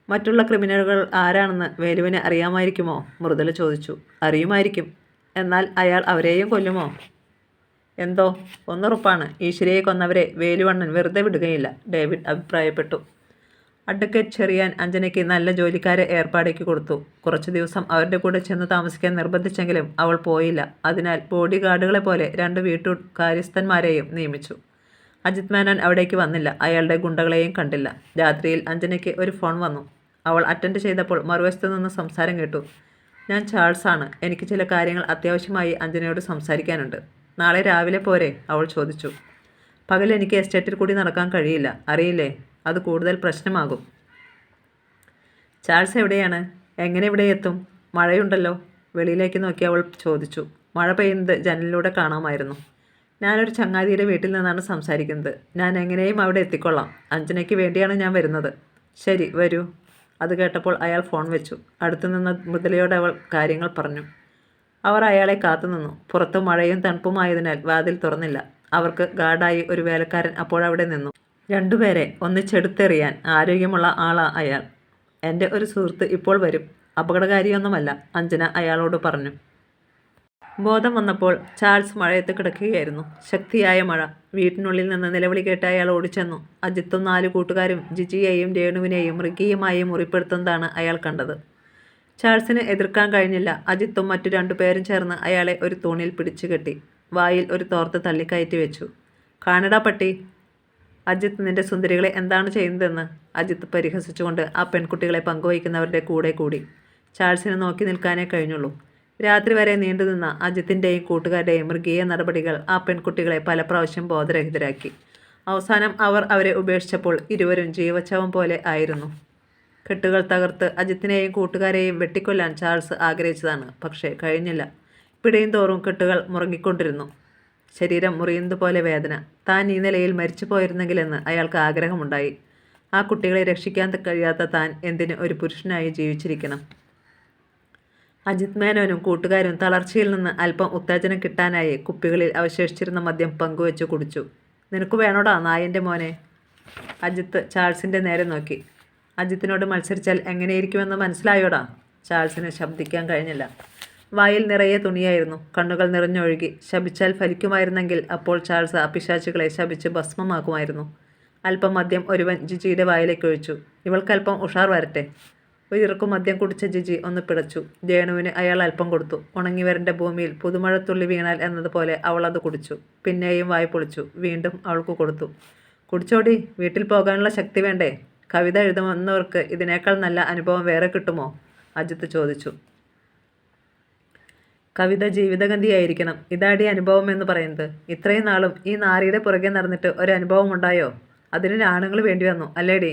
മറ്റുള്ള ക്രിമിനലുകൾ ആരാണെന്ന് വേലുവിനെ അറിയാമായിരിക്കുമോ? മൃദുല ചോദിച്ചു. അറിയുമായിരിക്കും. എന്നാൽ അയാൾ അവരെയും കൊല്ലുമോ? എന്തോ ഒന്നുറപ്പാണ്, ഈശ്വരിയെ കൊന്നവരെ വേലുവണ്ണൻ വെറുതെ വിടുകയില്ല, ഡേവിഡ് അഭിപ്രായപ്പെട്ടു. അഡ്വക്കേറ്റ് ചെറിയാൻ അഞ്ജനയ്ക്ക് നല്ല ജോലിക്കാരെ ഏർപ്പാടാക്കി കൊടുത്തു. കുറച്ചു ദിവസം അവരുടെ കൂടെ ചെന്ന് താമസിക്കാൻ നിർബന്ധിച്ചെങ്കിലും അവൾ പോയില്ല. അതിനാൽ ബോഡി ഗാർഡുകളെ പോലെ 2 വീട്ടു കാര്യസ്ഥന്മാരെയും നിയമിച്ചു. അജിത് മേനോൻ അവിടേക്ക് വന്നില്ല. അയാളുടെ ഗുണ്ടകളെയും കണ്ടില്ല. രാത്രിയിൽ അഞ്ജനയ്ക്ക് ഒരു ഫോൺ വന്നു. അവൾ അറ്റൻഡ് ചെയ്തപ്പോൾ മറുവശത്തു നിന്ന് സംസാരം കേട്ടു. ഞാൻ ചാൾസാണ്. എനിക്ക് ചില കാര്യങ്ങൾ അത്യാവശ്യമായി അഞ്ജനയോട് സംസാരിക്കാനുണ്ട്. നാളെ രാവിലെ പോരെ? അവൾ ചോദിച്ചു. പകൽ എനിക്ക് എസ്റ്റേറ്റിൽ കൂടി നടക്കാൻ കഴിയില്ല, അറിയില്ലേ? അത് കൂടുതൽ പ്രശ്നമാകും. ചാൾസ് എവിടെയാണ്? എങ്ങനെ ഇവിടെ എത്തും? മഴയുണ്ടല്ലോ. വെളിയിലേക്ക് നോക്കി അവൾ ചോദിച്ചു. മഴ പെയ്യുന്നത് ജനലിലൂടെ കാണാമായിരുന്നു. ഞാനൊരു ചങ്ങാതിയുടെ വീട്ടിൽ നിന്നാണ് സംസാരിക്കുന്നത്. ഞാൻ എങ്ങനെയും അവിടെ എത്തിക്കൊള്ളാം. അഞ്ജനയ്ക്ക് വേണ്ടിയാണ് ഞാൻ വരുന്നത്. ശരി, വരൂ. അത് കേട്ടപ്പോൾ അയാൾ ഫോൺ വെച്ചു. അടുത്തുനിന്ന് മൃദുലയോട് അവൾ കാര്യങ്ങൾ പറഞ്ഞു. അവർ അയാളെ കാത്തുനിന്നു. പുറത്ത് മഴയും തണുപ്പുമായതിനാൽ വാതിൽ തുറന്നില്ല. അവർക്ക് ഗാർഡായി ഒരു വേലക്കാരൻ അപ്പോഴവിടെ നിന്നു. 2 പേരെ ഒന്നിച്ചെടുത്തെറിയാൻ ആരോഗ്യമുള്ള ആളാ അയാൾ. എൻ്റെ ഒരു സുഹൃത്ത് ഇപ്പോൾ വരും. അപകടകാരിയൊന്നുമല്ല, അഞ്ജന അയാളോട് പറഞ്ഞു. ബോധം വന്നപ്പോൾ ചാൾസ് മഴയത്ത് കിടക്കുകയായിരുന്നു. ശക്തിയായ മഴ. വീട്ടിനുള്ളിൽ നിന്ന് നിലവിളി കേട്ട് അയാൾ ഓടിച്ചെന്നു. അജിത്തും 4 കൂട്ടുകാരും ജിജിയെയും രേണുവിനെയും മൃഗീയമായി മുറിപ്പെടുത്തുന്നതാണ് അയാൾ കണ്ടത്. ചാൾസിന് എതിർക്കാൻ കഴിഞ്ഞില്ല. അജിത്തും മറ്റു 2 പേരും ചേർന്ന് അയാളെ ഒരു തൂണിൽ പിടിച്ചു കെട്ടി. വായിൽ ഒരു തോർത്ത് തള്ളിക്കയറ്റി വെച്ചു. കാണടാ പട്ടി, അജിത്ത് നിന്റെ സുന്ദരികളെ എന്താണ് ചെയ്യുന്നതെന്ന്. അജിത്ത് പരിഹസിച്ചുകൊണ്ട് ആ പെൺകുട്ടികളെ പങ്കുവയ്ക്കുന്നവരുടെ കൂടെ കൂടി. ചാൾസിന് നോക്കി നിൽക്കാനേ കഴിഞ്ഞുള്ളൂ. രാത്രി വരെ നീണ്ടുനിന്ന അജിത്തിൻ്റെയും കൂട്ടുകാരുടെയും മൃഗീയ നടപടികൾ ആ പെൺകുട്ടികളെ പല പ്രാവശ്യം ബോധരഹിതരാക്കി. അവസാനം അവർ അവരെ ഉപേക്ഷിച്ചപ്പോൾ ഇരുവരും ജീവച്ഛവം പോലെ ആയിരുന്നു. കെട്ടുകൾ തകർത്ത് അജിത്തിനെയും കൂട്ടുകാരെയും വെട്ടിക്കൊല്ലാൻ ചാൾസ് ആഗ്രഹിച്ചതാണ്. പക്ഷേ കഴിഞ്ഞില്ല. പിടയും തോറും കെട്ടുകൾ മുറുങ്ങിക്കൊണ്ടിരുന്നു. ശരീരം മുറിയുന്നതുപോലെ വേദന. താൻ ഈ നിലയിൽ മരിച്ചു പോയിരുന്നെങ്കിലെന്ന് അയാൾക്ക് ആഗ്രഹമുണ്ടായി. ആ കുട്ടികളെ രക്ഷിക്കാൻ കഴിയാത്ത താൻ എന്തിന് ഒരു പുരുഷനായി ജീവിച്ചിരിക്കണം? അജിത് മേനോനും കൂട്ടുകാരും തളർച്ചയിൽ നിന്ന് അല്പം ഉത്തേജനം കിട്ടാനായി കുപ്പികളിൽ അവശേഷിച്ചിരുന്ന മദ്യം പങ്കുവെച്ച് കുടിച്ചു. നിനക്ക് വേണോടാ നായൻ്റെ മോനെ? അജിത്ത് ചാൾസിൻ്റെ നേരെ നോക്കി. അജിത്തിനോട് മത്സരിച്ചാൽ എങ്ങനെയിരിക്കുമെന്ന് മനസ്സിലായോടാ? ചാൾസിന് ശബ്ദിക്കാൻ കഴിഞ്ഞില്ല. വായിൽ നിറയെ തുണിയായിരുന്നു. കണ്ണുകൾ നിറഞ്ഞൊഴുകി. ശപിച്ചാൽ ഫലിക്കുമായിരുന്നെങ്കിൽ അപ്പോൾ ചാൾസ് ആ പിശാചുകളെ ശപിച്ച് ഭസ്മമാക്കുമായിരുന്നു. അല്പം മദ്യം ഒരുവൻ ജിജിയുടെ വായിലേക്ക് ഒഴിച്ചു. ഇവൾക്കല്പം ഉഷാർ വരട്ടെ. ഒരിറക്കും മദ്യം കുടിച്ച ജിജി ഒന്ന് പിടച്ചു. രേണുവിന് അയാൾ അല്പം കൊടുത്തു. ഉണങ്ങിവരേണ്ട ഭൂമിയിൽ പുതുമഴത്തുള്ളി വീണാൽ എന്നതുപോലെ അവൾ അത് കുടിച്ചു. പിന്നെയും വായി പൊളിച്ചു. വീണ്ടും അവൾക്ക് കൊടുത്തു. കുടിച്ചോടി, വീട്ടിൽ പോകാനുള്ള ശക്തി വേണ്ടേ? കവിത എഴുതുന്നവർക്ക് ഇതിനേക്കാൾ നല്ല അനുഭവം വേറെ കിട്ടുമോ? അജിത്ത് ചോദിച്ചു. കവിത ജീവിതഗന്ധിയായിരിക്കണം. ഇതാടി അനുഭവം എന്ന് പറയുന്നത്. ഇത്രയും നാളും ഈ നാരിയുടെ പുറകെ നടന്നിട്ട് ഒരനുഭവം ഉണ്ടായോ? അതിന് ആണുങ്ങൾ വേണ്ടി വന്നു അല്ലേടി?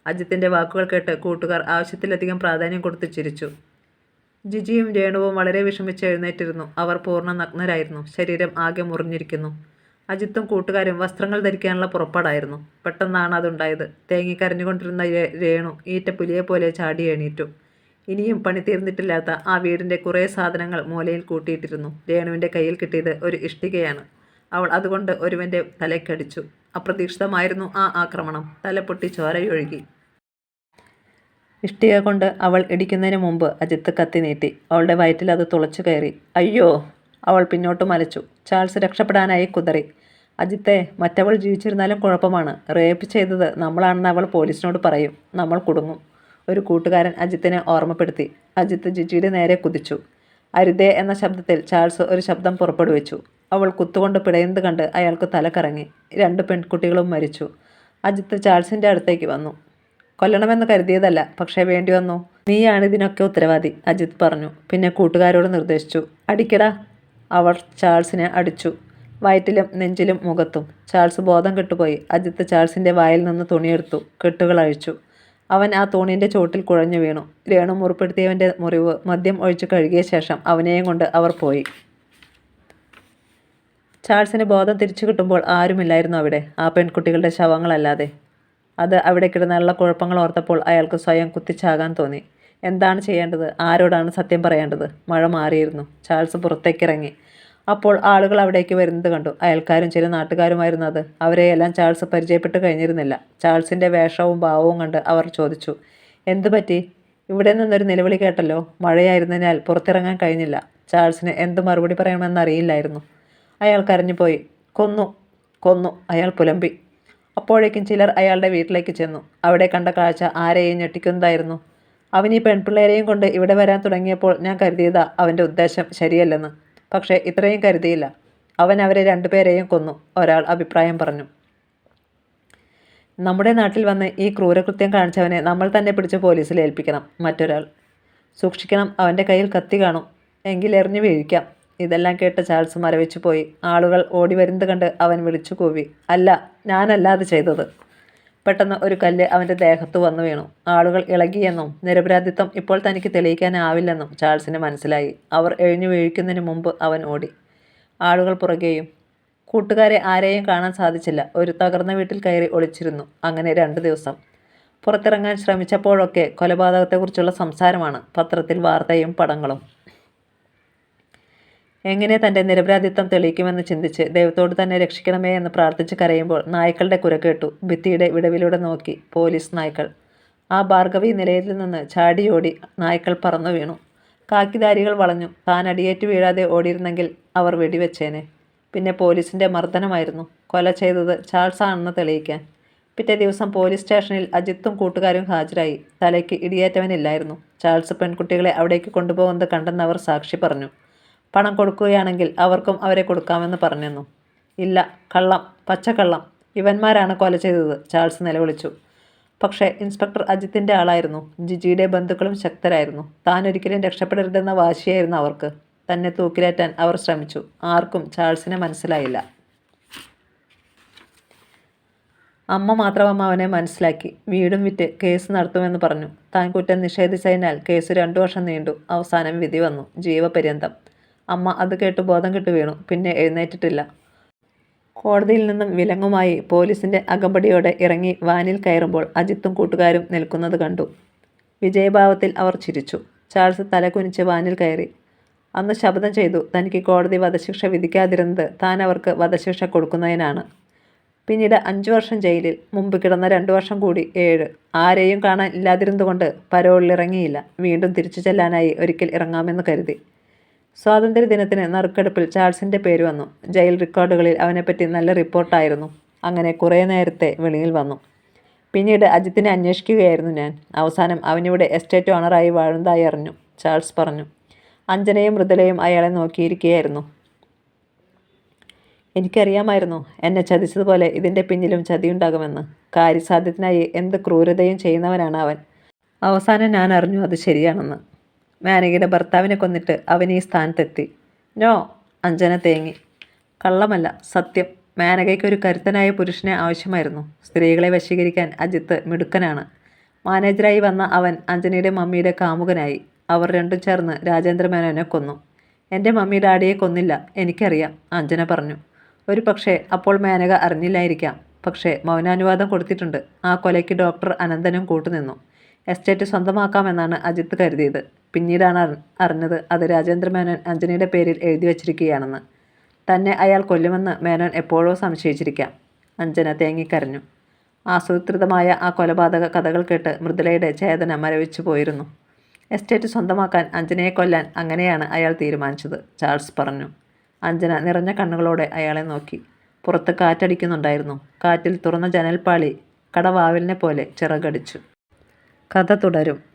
അജിത്തിൻ്റെ വാക്കുകൾ കേട്ട് കൂട്ടുകാർ ആവശ്യത്തിലധികം പ്രാധാന്യം കൊടുത്ത് ചിരിച്ചു. ജിജിയും രേണുവും വളരെ വിഷമിച്ച് എഴുന്നേറ്റിരുന്നു. അവർ പൂർണ്ണ നഗ്നരായിരുന്നു. ശരീരം ആകെ മുറിഞ്ഞിരിക്കുന്നു. അജിത്തും കൂട്ടുകാരും വസ്ത്രങ്ങൾ ധരിക്കാനുള്ള പുറപ്പാടായിരുന്നു. പെട്ടെന്നാണ് അതുണ്ടായത്. തേങ്ങിക്കരഞ്ഞുകൊണ്ടിരുന്ന രേണു ഈറ്റപ്പുലിയെ പോലെ ചാടി എണീറ്റു. ഇനിയും പണി തീർന്നിട്ടില്ലാത്ത ആ വീടിൻ്റെ കുറേ സാധനങ്ങൾ മൂലയിൽ കൂട്ടിയിട്ടിരുന്നു. രേണുവിൻ്റെ കയ്യിൽ കിട്ടിയത് ഒരു ഇഷ്ടികയാണ്. അവൾ അതുകൊണ്ട് ഒരുവൻ്റെ തലയ്ക്കടിച്ചു. അപ്രതീക്ഷിതമായിരുന്നു ആ ആക്രമണം. തല പൊട്ടി ചോരയൊഴുകി. ഇഷ്ടിക കൊണ്ട് അവൾ ഇടിക്കുന്നതിന് മുമ്പ് അജിത്ത് കത്തി നീട്ടി. അവളുടെ വയറ്റിൽ അത് തുളച്ചു കയറി. അയ്യോ! അവൾ പിന്നോട്ട് മലച്ചു. ചാൾസ് രക്ഷപ്പെടാനായി കുതറി. അജിത്തെ, മറ്റവൾ ജീവിച്ചിരുന്നാലും കുഴപ്പമാണ്. റേപ്പ് ചെയ്തത് നമ്മളാണെന്ന് അവൾ പോലീസിനോട് പറയും. നമ്മൾ കുടുങ്ങും, ഒരു കൂട്ടുകാരൻ അജിത്തിനെ ഓർമ്മപ്പെടുത്തി. അജിത്ത് ജിജിയുടെ നേരെ കുതിച്ചു. അരുതേ എന്ന ശബ്ദത്തിൽ ചാൾസ് ഒരു ശബ്ദം പുറപ്പെടുവിച്ചു. അവൾ കുത്തുകൊണ്ട് പിടയുന്നത് കണ്ട് അയാൾക്ക് തല കറങ്ങി. 2 പെൺകുട്ടികളും മരിച്ചു. അജിത്ത് ചാൾസിൻ്റെ അടുത്തേക്ക് വന്നു. കൊല്ലണമെന്ന് കരുതിയതല്ല, പക്ഷേ വേണ്ടി വന്നു. നീയാണ് ഇതിനൊക്കെ ഉത്തരവാദി, അജിത്ത് പറഞ്ഞു. പിന്നെ കൂട്ടുകാരോട് നിർദ്ദേശിച്ചു. അടിക്കടാ. അവർ ചാൾസിനെ അടിച്ചു. വയറ്റിലും നെഞ്ചിലും മുഖത്തും. ചാൾസ് ബോധം കെട്ടുപോയി. അജിത്ത് ചാൾസിൻ്റെ വായിൽ നിന്ന് തുണിയെടുത്തു. കെട്ടുകൾ അഴിച്ചു. അവൻ ആ തൂണിൻ്റെ ചോട്ടിൽ കുഴഞ്ഞു വീണു. രേണു മുറിപ്പെടുത്തിയവൻ്റെ മുറിവ് മദ്യം ഒഴിച്ച് കഴുകിയ ശേഷം അവനെയും കൊണ്ട് അവർ പോയി. ചാൾസിന് ബോധം തിരിച്ചു കിട്ടുമ്പോൾ ആരുമില്ലായിരുന്നു അവിടെ, ആ പെൺകുട്ടികളുടെ ശവങ്ങളല്ലാതെ. അത് അവിടെ കിടന്നുള്ള കുഴപ്പങ്ങൾ ഓർത്തപ്പോൾ അയാൾക്ക് സ്വയം കുത്തിച്ചാകാൻ തോന്നി. എന്താണ് ചെയ്യേണ്ടത്? ആരോടാണ് സത്യം പറയേണ്ടത്? മഴ മാറിയിരുന്നു. ചാൾസ് പുറത്തേക്കിറങ്ങി. അപ്പോൾ ആളുകൾ അവിടേക്ക് വരുന്നത് കണ്ടു. അയൽക്കാരും ചില നാട്ടുകാരുമായിരുന്നു അത്. അവരെയെല്ലാം ചാൾസ് പരിചയപ്പെട്ട് കഴിഞ്ഞിരുന്നില്ല. ചാൾസിൻ്റെ വേഷവും ഭാവവും കണ്ട് അവർ ചോദിച്ചു, എന്തു പറ്റി? ഇവിടെ നിന്നൊരു നിലവിളി കേട്ടല്ലോ. മഴയായിരുന്നതിനാൽ പുറത്തിറങ്ങാൻ കഴിഞ്ഞില്ല. ചാൾസിന് എന്ത് മറുപടി പറയണമെന്നറിയില്ലായിരുന്നു. അയാൾ കരഞ്ഞുപോയി. കൊന്നു, കൊന്നു, അയാൾ പുലമ്പി. അപ്പോഴേക്കും ചിലർ അയാളുടെ വീട്ടിലേക്ക് ചെന്നു. അവിടെ കണ്ട കാഴ്ച ആരെയും ഞെട്ടിക്കുന്നതായിരുന്നു. അവൻ ഈ പെൺപിള്ളേരെയും കൊണ്ട് ഇവിടെ വരാൻ തുടങ്ങിയപ്പോൾ ഞാൻ കരുതിയതാ അവൻ്റെ ഉദ്ദേശം ശരിയല്ലെന്ന്. പക്ഷേ ഇത്രയും കരുതിയില്ല. അവൻ അവരെ 2 പേരെയും കൊന്നു, ഒരാൾ അഭിപ്രായം പറഞ്ഞു. നമ്മുടെ നാട്ടിൽ വന്ന് ഈ ക്രൂരകൃത്യം കാണിച്ചവനെ നമ്മൾ തന്നെ പിടിച്ച് പോലീസിൽ ഏൽപ്പിക്കണം, മറ്റൊരാൾ. സൂക്ഷിക്കണം, അവൻ്റെ കയ്യിൽ കത്തി കാണും, എങ്കിൽ എറിഞ്ഞു വീഴിക്കാം. ഇതെല്ലാം കേട്ട് ചാൾസ് മരവിച്ചു പോയി. ആളുകൾ ഓടി വരുന്നത് കണ്ട് അവൻ വിളിച്ചു കൂവി, അല്ല, ഞാനല്ല അത് ചെയ്തത്. പെട്ടെന്ന് ഒരു കല്ല് അവൻ്റെ ദേഹത്ത് വന്നു വീണു. ആളുകൾ ഇളകിയെന്നും നിരപരാധിത്വം ഇപ്പോൾ തനിക്ക് തെളിയിക്കാനാവില്ലെന്നും ചാൾസിന് മനസ്സിലായി. അവർ എഴിഞ്ഞു വീഴിക്കുന്നതിന് മുമ്പ് അവൻ ഓടി. ആളുകൾ പുറകെയും. കൂട്ടുകാരെ ആരെയും കാണാൻ സാധിച്ചില്ല. ഒരു തകർന്ന വീട്ടിൽ കയറി ഒളിച്ചിരുന്നു. അങ്ങനെ 2 ദിവസം. പുറത്തിറങ്ങാൻ ശ്രമിച്ചപ്പോഴൊക്കെ കൊലപാതകത്തെക്കുറിച്ചുള്ള സംസാരമാണ്. പത്രത്തിൽ വാർത്തയും പടങ്ങളും. എങ്ങനെ തൻ്റെ നിരപരാധിത്വം തെളിയിക്കുമെന്ന് ചിന്തിച്ച് ദൈവത്തോട് തന്നെ രക്ഷിക്കണമേ എന്ന് പ്രാർത്ഥിച്ച് കരയുമ്പോൾ നായ്ക്കളുടെ കുര കേട്ടു. ഭിത്തിയുടെ വിടവിലൂടെ നോക്കി. പോലീസ് നായ്ക്കൾ. ആ ഭാർഗവി നിലയത്തിൽ നിന്ന് ചാടിയോടി നായ്ക്കൾ പറന്നു വീണു. കാക്കിധാരികൾ വളഞ്ഞു. താൻ അടിയേറ്റ് വീഴാതെ ഓടിയിരുന്നെങ്കിൽ അവർ വെടിവെച്ചേനെ. പിന്നെ പോലീസിൻ്റെ മർദ്ദനമായിരുന്നു. കൊല ചെയ്തത് ചാൾസ് ആണെന്ന് തെളിയിക്കാൻ. പിറ്റേ ദിവസം പോലീസ് സ്റ്റേഷനിൽ അജിത്തും കൂട്ടുകാരും ഹാജരായി. തലയ്ക്ക് ഇടിയേറ്റവനില്ലായിരുന്നു. ചാൾസ് പെൺകുട്ടികളെ അവിടേക്ക് കൊണ്ടുപോകുന്നത് കണ്ടെന്നവർ സാക്ഷി പറഞ്ഞു. പണം കൊടുക്കുകയാണെങ്കിൽ അവർക്കും അവരെ കൊടുക്കാമെന്ന് പറഞ്ഞെന്നു. ഇല്ല, കള്ളം, പച്ചക്കള്ളം. ഇവന്മാരാണ് കൊല ചെയ്തത്, ചാൾസ് നിലവിളിച്ചു. പക്ഷേ ഇൻസ്പെക്ടർ അജിത്തിൻ്റെ ആളായിരുന്നു. ജിജിയുടെ ബന്ധുക്കളും ശക്തരായിരുന്നു. താൻ ഒരിക്കലും രക്ഷപ്പെടരുതെന്ന വാശിയായിരുന്നു അവർക്ക്. തന്നെ തൂക്കിലേറ്റാൻ അവർ ശ്രമിച്ചു. ആർക്കും ചാൾസിനെ മനസ്സിലായില്ല. അമ്മ മാത്രം അവനെ മനസ്സിലാക്കി. വീടും വിറ്റ് കേസ് നടത്തുമെന്ന് പറഞ്ഞു. താൻ കുറ്റം നിഷേധിച്ചതിനാൽ കേസ് 2 വർഷം നീണ്ടു. അവസാനം വിധി വന്നു, ജീവപര്യന്തം. അമ്മ അത് കേട്ട് ബോധം കെട്ടു വീണു. പിന്നെ എഴുന്നേറ്റിട്ടില്ല. കോടതിയിൽ നിന്നും വിലങ്ങുമായി പോലീസിൻ്റെ അകമ്പടിയോടെ ഇറങ്ങി വാനിൽ കയറുമ്പോൾ അജിത്തും കൂട്ടുകാരും നിൽക്കുന്നത് കണ്ടു. വിജയഭാവത്തിൽ അവർ ചിരിച്ചു. ചാൾസ് തല കുനിച്ച് വാനിൽ കയറി. അന്ന് ശപഥം ചെയ്തു, തനിക്ക് കോടതി വധശിക്ഷ വിധിക്കാതിരുന്നത് താൻ അവർക്ക് വധശിക്ഷ കൊടുക്കുന്നതിനാണ്. പിന്നീട് 5 വർഷം ജയിലിൽ. മുമ്പ് കിടന്ന 2 വർഷം കൂടി 7. ആരെയും കാണാൻ ഇല്ലാതിരുന്നുകൊണ്ട് പരോളിലിറങ്ങിയില്ല. വീണ്ടും തിരിച്ചു ചെല്ലാനായി ഒരിക്കൽ ഇറങ്ങാമെന്ന് കരുതി. സ്വാതന്ത്ര്യദിനത്തിന് നറുക്കെടുപ്പിൽ ചാൾസിൻ്റെ പേര് വന്നു. ജയിൽ റെക്കോർഡുകളിൽ അവനെപ്പറ്റി നല്ല റിപ്പോർട്ടായിരുന്നു. അങ്ങനെ കുറേ നേരത്തെ വെളിയിൽ വന്നു. പിന്നീട് അജിത്തിനെ അന്വേഷിക്കുകയായിരുന്നു ഞാൻ. അവസാനം അവനിവിടെ എസ്റ്റേറ്റ് ഓണറായി വാഴുന്നതായി അറിഞ്ഞു, ചാൾസ് പറഞ്ഞു. അഞ്ജനയും മൃദുലയും അയാളെ നോക്കിയിരിക്കുകയായിരുന്നു. എനിക്കറിയാമായിരുന്നു എന്നെ ചതിച്ചതുപോലെ ഇതിൻ്റെ പിന്നിലും ചതിയുണ്ടാകുമെന്ന്. കാര്യസാധ്യത്തിനായി എന്ത് ക്രൂരതയും ചെയ്യുന്നവനാണ് അവൻ. അവസാനം ഞാൻ അറിഞ്ഞു അത് ശരിയാണെന്ന്. മേനകയുടെ ഭർത്താവിനെ കൊന്നിട്ട് അവൻ ഈ സ്ഥാനത്തെത്തി. നോ, അഞ്ജന തേങ്ങി. കള്ളമല്ല, സത്യം. മേനകയ്ക്ക് ഒരു കരുത്തനായ പുരുഷനെ ആവശ്യമായിരുന്നു. സ്ത്രീകളെ വശീകരിക്കാൻ അജിത്ത് മിടുക്കനാണ്. മാനേജരായി വന്ന അവൻ അഞ്ജനയുടെ മമ്മിയുടെ കാമുകനായി. അവർ രണ്ടും ചേർന്ന് രാജേന്ദ്ര മേനോനെ കൊന്നു. എൻ്റെ മമ്മി ഡാഡിയെ കൊന്നില്ല, എനിക്കറിയാം, അഞ്ജന പറഞ്ഞു. ഒരു പക്ഷേ അപ്പോൾ മേനക അറിഞ്ഞില്ലായിരിക്കാം. പക്ഷേ മൗനാനുവാദം കൊടുത്തിട്ടുണ്ട്. ആ കൊലയ്ക്ക് ഡോക്ടർ അനന്തനും കൂട്ടുനിന്നു. എസ്റ്റേറ്റ് സ്വന്തമാക്കാമെന്നാണ് അജിത്ത് കരുതിയത്. പിന്നീടാണ് അറിഞ്ഞത് അത് രാജേന്ദ്ര മേനോൻ അഞ്ജനയുടെ പേരിൽ എഴുതി വച്ചിരിക്കുകയാണെന്ന്. തന്നെ അയാൾ കൊല്ലുമെന്ന് മേനോൻ എപ്പോഴോ സംശയിച്ചിരിക്കാം. അഞ്ജന തേങ്ങിക്കരഞ്ഞു. ആസൂത്രിതമായ ആ കൊലപാതക കഥകൾ കേട്ട് മൃദുലയുടെ ചേതന മരവിച്ചു പോയിരുന്നു. എസ്റ്റേറ്റ് സ്വന്തമാക്കാൻ അഞ്ജനയെ കൊല്ലാൻ അങ്ങനെയാണ് അയാൾ തീരുമാനിച്ചത്, ചാൾസ് പറഞ്ഞു. അഞ്ജന നിറഞ്ഞ കണ്ണുകളോടെ അയാളെ നോക്കി. പുറത്ത് കാറ്റടിക്കുന്നുണ്ടായിരുന്നു. കാറ്റിൽ തുറന്ന ജനൽപ്പാളി കടവാതിലിനെ പോലെ ചിറകടിച്ചു. കഥ തുടരും.